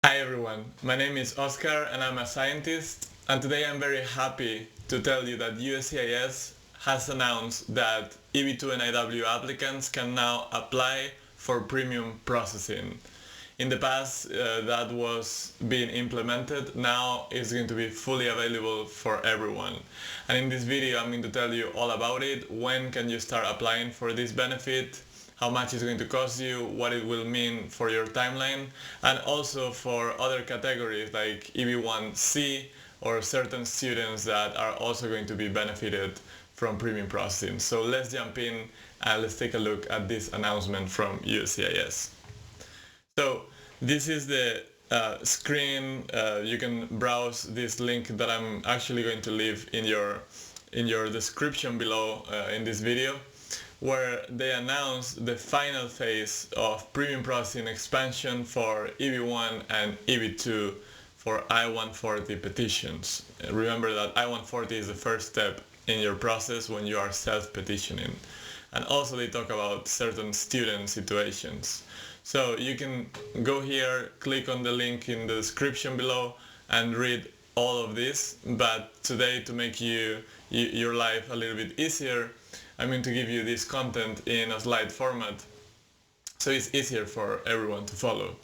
Hi everyone, my name is Oscar and I'm a scientist, and today I'm very happy to tell you that USCIS has announced that EB2 NIW applicants can now apply for premium processing. In the past that was being implemented, now it's going to be fully available for everyone. And in this video I'm going to tell you all about it, when can you start applying for this benefit, how much it's going to cost you, what it will mean for your timeline, and also for other categories like EB1C or certain students that are also going to be benefited from premium processing. So let's jump in and let's take a look at this announcement from USCIS. So this is the screen. You can browse this link that I'm actually going to leave in your description below in this video, where they announced the final phase of premium processing expansion for EB1 and EB2 for I-140 petitions. Remember that I-140 is the first step in your process when you are self-petitioning. And also they talk about certain student situations. So you can go here, click on the link in the description below and read all of this, but today, to make your life a little bit easier, I'm going to give you this content in a slide format so it's easier for everyone to follow.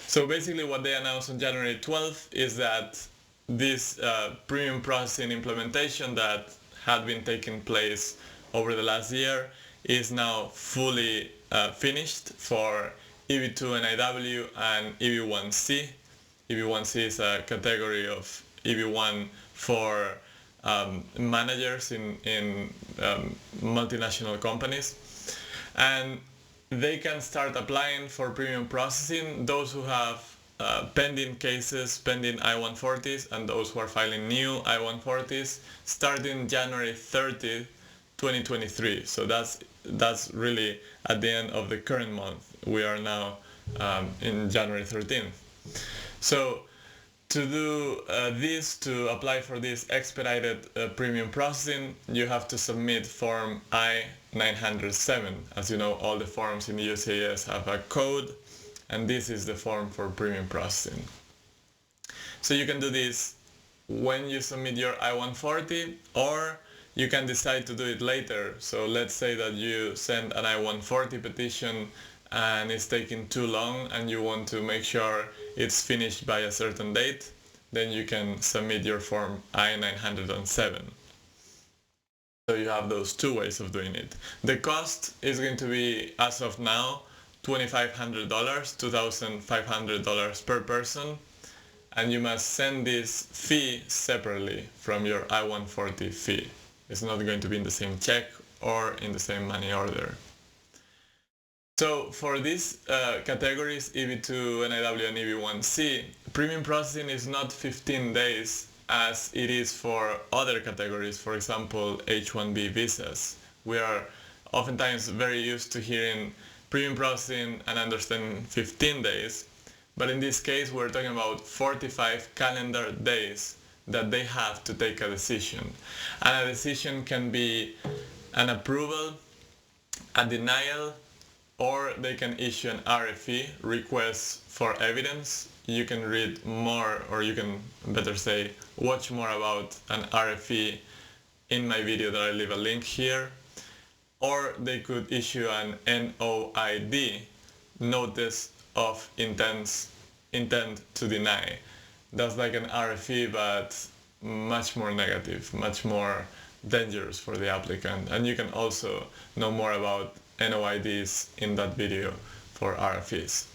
So basically what they announced on January 12th is that this premium processing implementation that had been taking place over the last year is now fully finished for EB2 NIW and EB1C. EB1C is a category of EB1 for managers in multinational companies, and they can start applying for premium processing, those who have pending cases, pending I-140s, and those who are filing new I-140s starting January 30th, 2023. So that's really at the end of the current month. We are now in January 13th. So to do to apply for this expedited premium processing, you have to submit form I-907. As you know, all the forms in the USCIS have a code, and this is the form for premium processing. So you can do this when you submit your I-140, or you can decide to do it later. So let's say that you send an I-140 petition and it's taking too long and you want to make sure it's finished by a certain date, then you can submit your form I-907. So you have those two ways of doing it. The cost is going to be, as of now, $2,500, $2,500 per person, and you must send this fee separately from your I-140 fee. It's not going to be in the same check or in the same money order. So for these categories, EB2 NIW and EB1C, premium processing is not 15 days as it is for other categories, for example, H-1B visas. We are oftentimes very used to hearing premium processing and understanding 15 days, but in this case we're talking about 45 calendar days that they have to take a decision. And a decision can be an approval, a denial, or they can issue an RFE, request for evidence. You can read more, or you can better say watch more about an RFE in my video that I leave a link here. Or they could issue an NOID, notice of intent to deny. That's like an RFE, but much more negative, much more dangerous for the applicant. And you can also know more about NOIDs in that video for RFEs.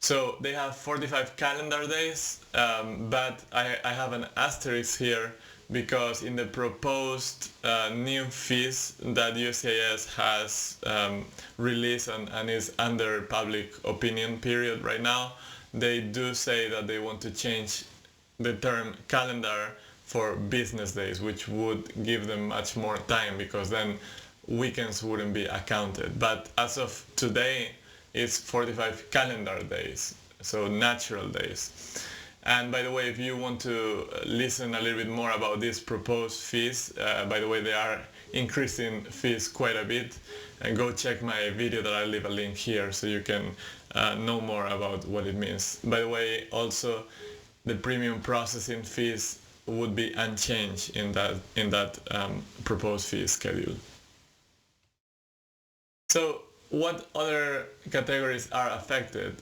So they have 45 calendar days, but I have an asterisk here because in the proposed new fees that USCIS has released and is under public opinion period right now, they do say that they want to change the term calendar for business days, which would give them much more time, because then weekends wouldn't be accounted. But as of today, it's 45 calendar days, so natural days. And by the way, if you want to listen a little bit more about these proposed fees, by the way, they are increasing fees quite a bit, and go check my video that I leave a link here so you can know more about what it means. By the way, also the premium processing fees would be unchanged in that proposed fee schedule. So what other categories are affected?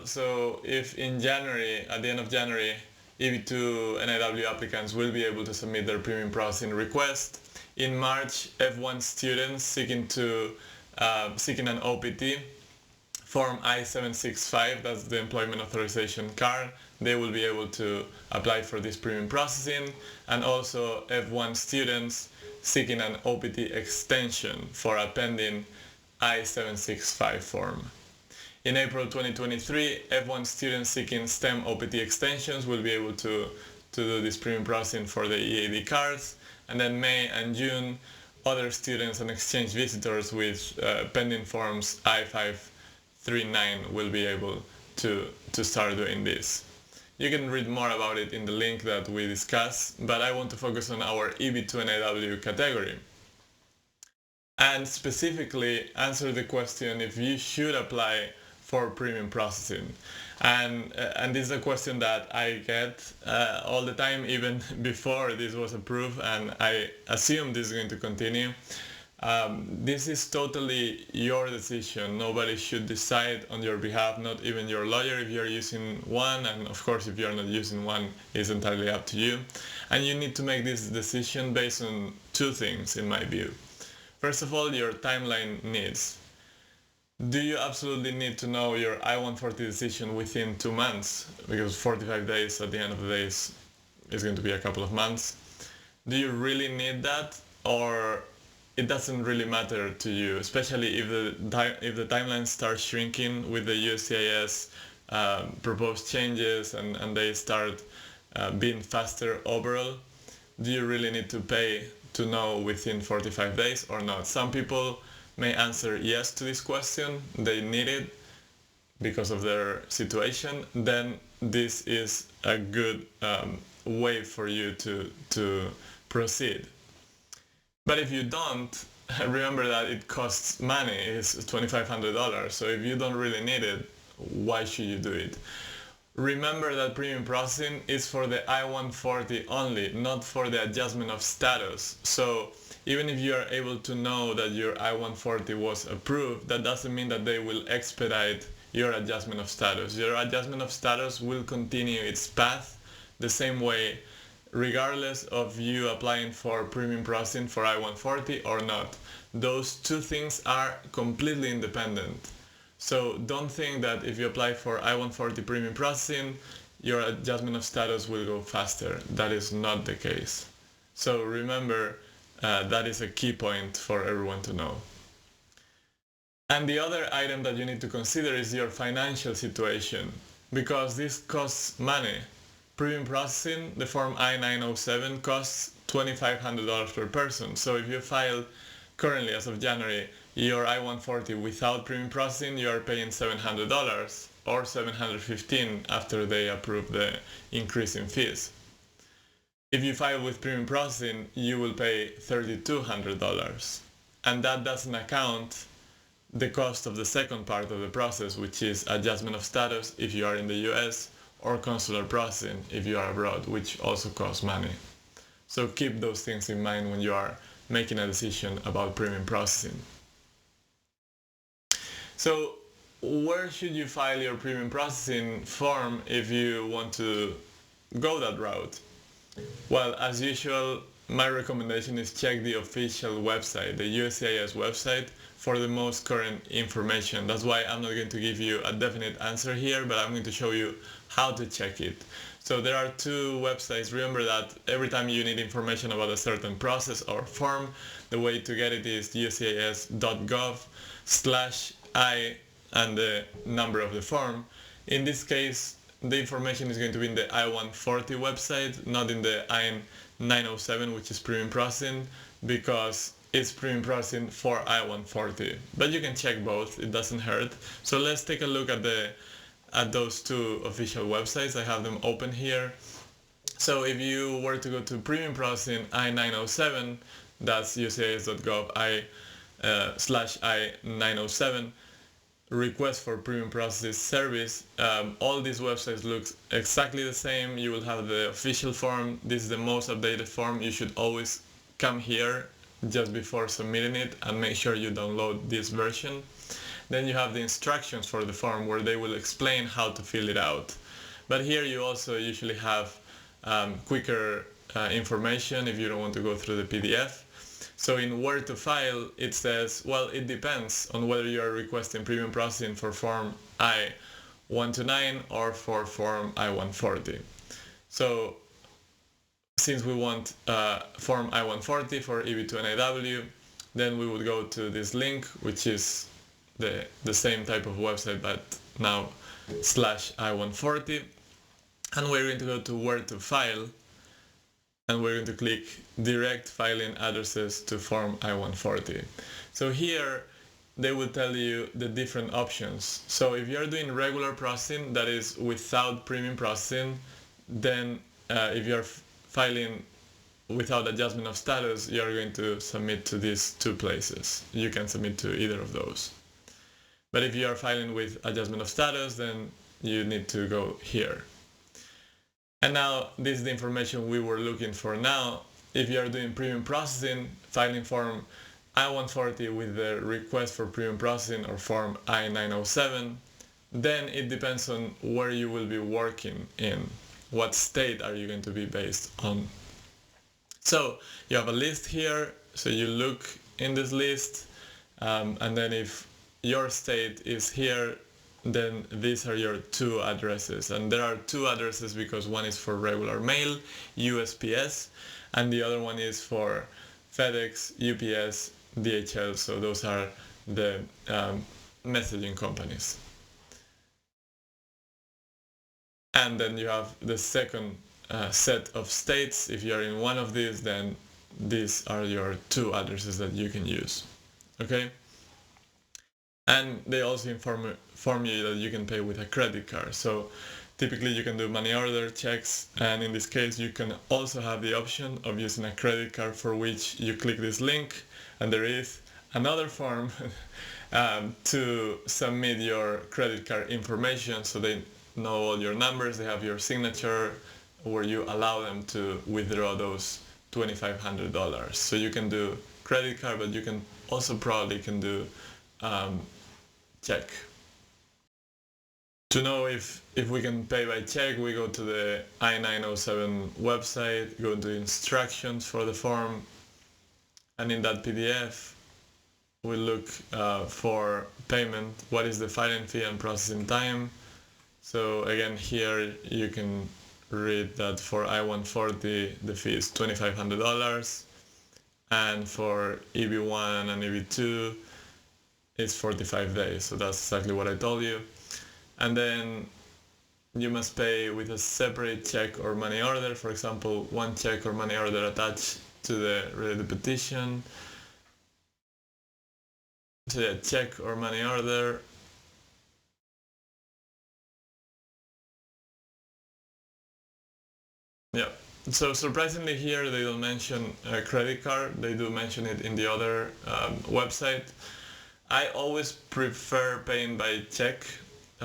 So if in January, at the end of January, EB2 NIW applicants will be able to submit their premium processing request. In March, F1 students seeking an OPT, Form I-765, that's the Employment Authorization Card, they will be able to apply for this premium processing. And also F1 students seeking an OPT extension for a pending I-765 form. In April 2023, F1 students seeking STEM OPT extensions will be able to do this premium processing for the EAD cards. And then May and June, other students and exchange visitors with pending forms I-539 will be able to start doing this. You can read more about it in the link that we discussed, but I want to focus on our EB2 NIW category and specifically answer the question if you should apply for premium processing. And this is a question that I get all the time, even before this was approved, and I assume this is going to continue. This is totally your decision. Nobody should decide on your behalf, not even your lawyer if you're using one, and of course if you're not using one, it's entirely up to you. And you need to make this decision based on two things, in my view. First of all, your timeline needs. Do you absolutely need to know your I-140 decision within 2 months? Because 45 days at the end of the day is going to be a couple of months. Do you really need that? Or it doesn't really matter to you, especially if the timeline starts shrinking with the USCIS proposed changes and they start being faster overall? Do you really need to pay to know within 45 days or not? Some people may answer yes to this question, they need it because of their situation. Then this is a good way for you to proceed. But if you don't, remember that it costs money, it's $2,500, so if you don't really need it, why should you do it? Remember that premium processing is for the I-140 only, not for the adjustment of status. So even if you are able to know that your I-140 was approved, that doesn't mean that they will expedite your adjustment of status. Your adjustment of status will continue its path the same way, regardless of you applying for premium processing for I-140 or not. Those two things are completely independent. So don't think that if you apply for I-140 premium processing, your adjustment of status will go faster. That is not the case. So remember, that is a key point for everyone to know. And the other item that you need to consider is your financial situation, because this costs money. Premium processing, the form I-907, costs $2,500 per person. So if you file currently, as of January, your I-140 without premium processing, you are paying $700 or $715 after they approve the increase in fees. If you file with premium processing, you will pay $3,200. And that doesn't account the cost of the second part of the process, which is adjustment of status if you are in the US, or consular processing if you are abroad, which also costs money. So keep those things in mind when you are making a decision about premium processing. So where should you file your premium processing form if you want to go that route? Well, as usual, my recommendation is check the official website, the USCIS website, for the most current information. That's why I'm not going to give you a definite answer here, but I'm going to show you how to check it. So there are two websites. Remember that every time you need information about a certain process or form, the way to get it is uscis.gov/I and the number of the form. In this case, the information is going to be in the I-140 website, not in the I-907, which is premium processing, because it's premium processing for I-140. But you can check both, it doesn't hurt. So let's take a look at those two official websites. I have them open here. So if you were to go to premium processing I-907, that's uscis.gov /I-907, request for premium process service, all these websites look exactly the same. You will have the official form. This is the most updated form. You should always come here just before submitting it and make sure you download this version. Then you have the instructions for the form where they will explain how to fill it out. But here you also usually have quicker information if you don't want to go through the PDF. So in where to file, it says, well, it depends on whether you are requesting premium processing for form I-129 or for form I-140. So since we want form I-140 for EB2 NIW, then we would go to this link, which is the same type of website, but now /I-140. And we're going to go to where to file, and we're going to click direct filing addresses to form I-140. So here they will tell you the different options. So if you're doing regular processing, that is without premium processing, then if you're filing without adjustment of status, you're going to submit to these two places. You can submit to either of those. But if you are filing with adjustment of status, then you need to go here. And now this is the information we were looking for. Now, if you are doing premium processing, filing form I-140 with the request for premium processing or form I-907, then it depends on where you will be working in. What state are you going to be based on? So you have a list here, so you look in this list, and then if your state is here, then these are your two addresses. And there are two addresses because one is for regular mail, USPS, and the other one is for FedEx, UPS, DHL, so those are the messaging companies. And then you have the second set of states. If you're in one of these, then these are your two addresses that you can use. Okay? And they also inform you that you can pay with a credit card. So typically you can do money order, checks, and in this case you can also have the option of using a credit card, for which you click this link, and there is another form to submit your credit card information, so they know all your numbers, they have your signature, where you allow them to withdraw those $2,500. So you can do credit card, but you can also probably can do check. To know if we can pay by check, we go to the I-907 website, go to instructions for the form, and in that PDF we look for payment, what is the filing fee and processing time. So again, here you can read that for I-140 the fee is $2,500, and for EB1 and EB2 it's 45 days, so that's exactly what I told you. And then you must pay with a separate check or money order, for example, one check or money order attached to the related petition. So yeah, check or money order. Yeah, so surprisingly here they don't mention a credit card, they do mention it in the other website. I always prefer paying by check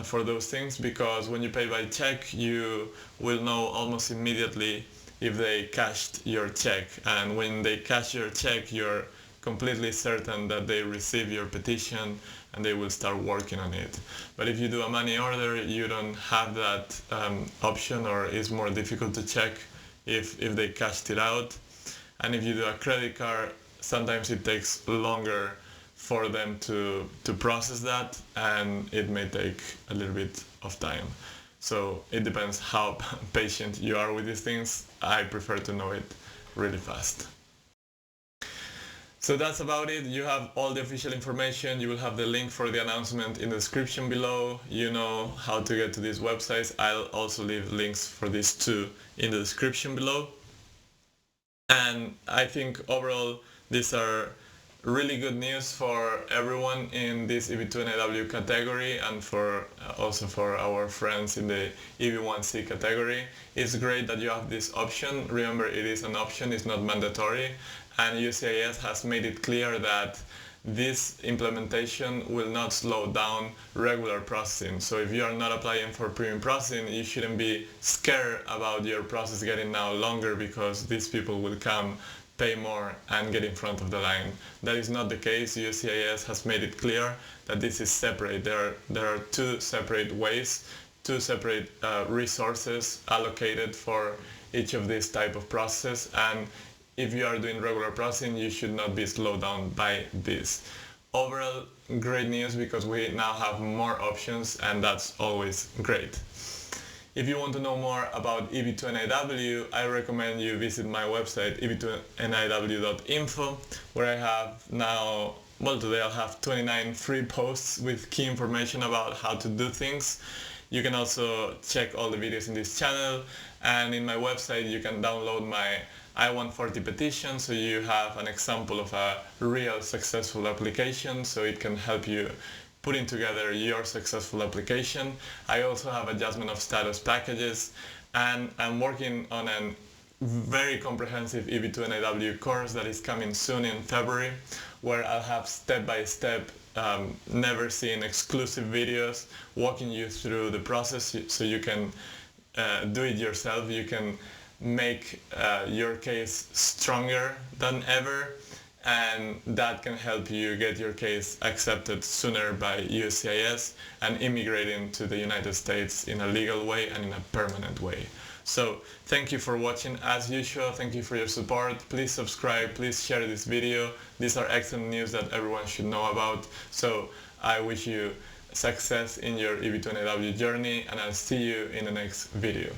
for those things, because when you pay by check you will know almost immediately if they cashed your check, and when they cash your check you're completely certain that they receive your petition and they will start working on it. But if you do a money order, you don't have that option, or it's more difficult to check if they cashed it out. And if you do a credit card, sometimes it takes longer for them to process that, and it may take a little bit of time. So it depends how patient you are with these things. I prefer to know it really fast. So that's about it. You have all the official information. You will have the link for the announcement in the description below. You know how to get to these websites. I'll also leave links for these two in the description below. And I think overall these are really good news for everyone in this EB2 NIW category, and for also for our friends in the EB1C category. It's great that you have this option. Remember, it is an option, it's not mandatory, and USCIS has made it clear that this implementation will not slow down regular processing. So if you are not applying for premium processing, you shouldn't be scared about your process getting now longer because these people will come, pay more, and get in front of the line. That is not the case. USCIS has made it clear that this is separate. There are two separate ways, two separate resources allocated for each of these type of processes, and if you are doing regular processing, you should not be slowed down by this. Overall, great news because we now have more options, and that's always great. If you want to know more about EB2 NIW, I recommend you visit my website eb2niw.info, where I have now, well, today I'll have 29 free posts with key information about how to do things. You can also check all the videos in this channel, and in my website you can download my I-140 petition, so you have an example of a real successful application, so it can help you putting together your successful application. I also have adjustment of status packages, and I'm working on a very comprehensive EB2 NIW course that is coming soon in February, where I'll have step-by-step, never seen exclusive videos walking you through the process so you can do it yourself. You can make your case stronger than ever, and that can help you get your case accepted sooner by USCIS and immigrating to the United States in a legal way and in a permanent way. So thank you for watching as usual. Thank you for your support. Please subscribe, please share this video. These are excellent news that everyone should know about. So I wish you success in your EB2 NIW journey, and I'll see you in the next video.